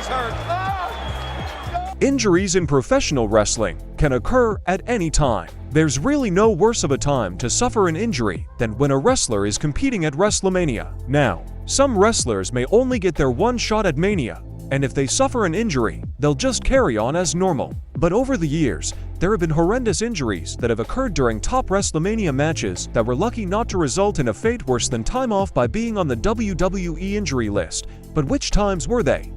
he's hurt. Injuries in professional wrestling can occur at any time. There's really no worse of a time to suffer an injury than when a wrestler is competing at WrestleMania. Now, some wrestlers may only get their one shot at Mania, and if they suffer an injury, they'll just carry on as normal. But over the years, there have been horrendous injuries that have occurred during top WrestleMania matches that were lucky not to result in a fate worse than time off by being on the WWE injury list. But which times were they?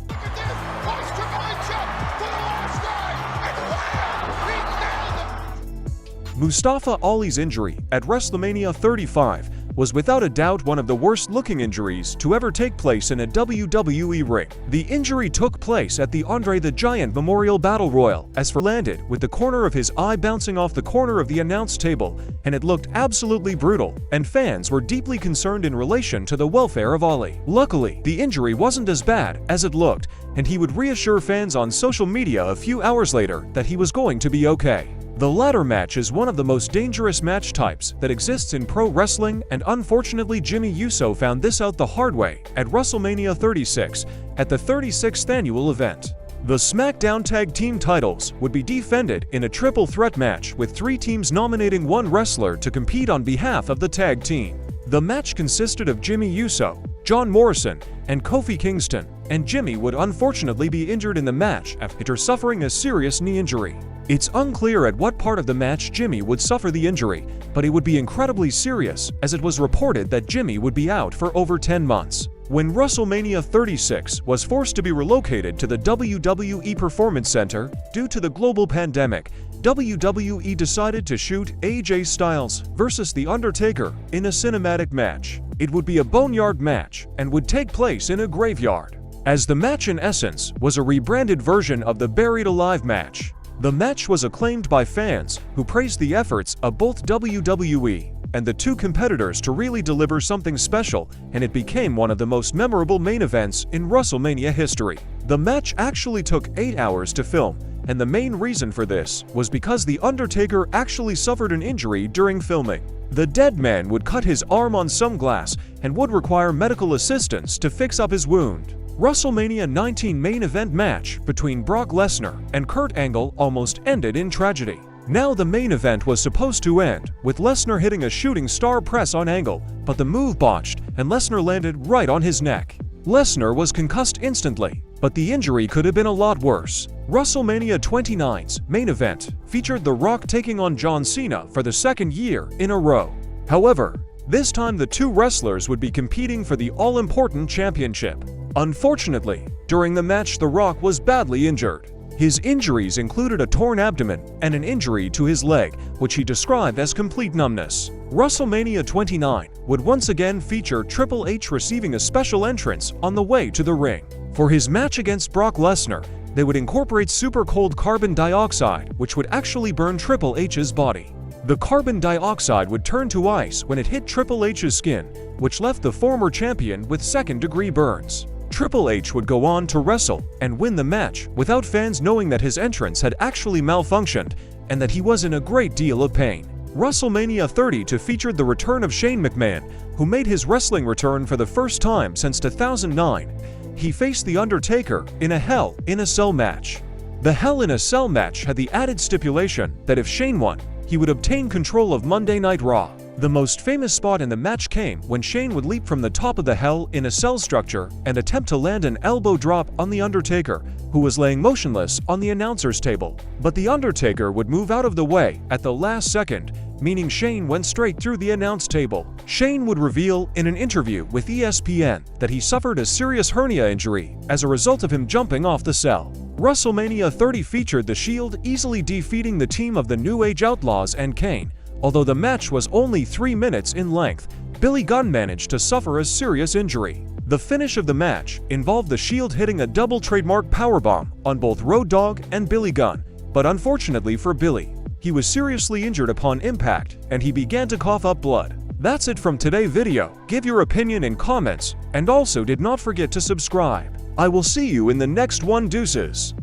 Mustafa Ali's injury at WrestleMania 35 was without a doubt one of the worst-looking injuries to ever take place in a WWE ring. The injury took place at the Andre the Giant Memorial Battle Royal, as for landed with the corner of his eye bouncing off the corner of the announce table, and it looked absolutely brutal, and fans were deeply concerned in relation to the welfare of Ali. Luckily, the injury wasn't as bad as it looked, and he would reassure fans on social media a few hours later that he was going to be okay. The ladder match is one of the most dangerous match types that exists in pro wrestling, and unfortunately Jimmy Uso found this out the hard way at WrestleMania 36 at the 36th annual event. The SmackDown Tag Team titles would be defended in a triple threat match with 3 teams nominating one wrestler to compete on behalf of the tag team. The match consisted of Jimmy Uso, John Morrison, and Kofi Kingston, and Jimmy would unfortunately be injured in the match after suffering a serious knee injury. It's unclear at what part of the match Jimmy would suffer the injury, but it would be incredibly serious, as it was reported that Jimmy would be out for over 10 months. When WrestleMania 36 was forced to be relocated to the WWE Performance Center due to the global pandemic, WWE decided to shoot AJ Styles vs. The Undertaker in a cinematic match. It would be a boneyard match and would take place in a graveyard, as the match in essence was a rebranded version of the Buried Alive match. The match was acclaimed by fans who praised the efforts of both WWE and the two competitors to really deliver something special, and it became one of the most memorable main events in WrestleMania history. The match actually took 8 hours to film, and the main reason for this was because The Undertaker actually suffered an injury during filming. The dead man would cut his arm on some glass and would require medical assistance to fix up his wound. WrestleMania 19 main event match between Brock Lesnar and Kurt Angle almost ended in tragedy. Now the main event was supposed to end with Lesnar hitting a shooting star press on Angle, but the move botched and Lesnar landed right on his neck. Lesnar was concussed instantly, but the injury could have been a lot worse. WrestleMania 29's main event featured The Rock taking on John Cena for the second year in a row. However, this time the two wrestlers would be competing for the all-important championship. Unfortunately, during the match The Rock was badly injured. His injuries included a torn abdomen and an injury to his leg, which he described as complete numbness. WrestleMania 29 would once again feature Triple H receiving a special entrance on the way to the ring. For his match against Brock Lesnar, they would incorporate super cold carbon dioxide, which would actually burn Triple H's body. The carbon dioxide would turn to ice when it hit Triple H's skin, which left the former champion with second-degree burns. Triple H would go on to wrestle and win the match without fans knowing that his entrance had actually malfunctioned and that he was in a great deal of pain. WrestleMania 30 featured the return of Shane McMahon, who made his wrestling return for the first time since 2009. He faced The Undertaker in a Hell in a Cell match. The Hell in a Cell match had the added stipulation that if Shane won, he would obtain control of Monday Night Raw. The most famous spot in the match came when Shane would leap from the top of the Hell in a Cell structure and attempt to land an elbow drop on The Undertaker, who was laying motionless on the announcer's table. But The Undertaker would move out of the way at the last second, meaning Shane went straight through the announce table. Shane would reveal in an interview with ESPN that he suffered a serious hernia injury as a result of him jumping off the cell. WrestleMania 30 featured The Shield easily defeating the team of the New Age Outlaws and Kane. Although the match was only 3 minutes in length, Billy Gunn managed to suffer a serious injury. The finish of the match involved The Shield hitting a double trademark powerbomb on both Road Dogg and Billy Gunn, but unfortunately for Billy, he was seriously injured upon impact and he began to cough up blood. That's it from today's video. Give your opinion in comments, and also did not forget to subscribe. I will see you in the next one. Deuces.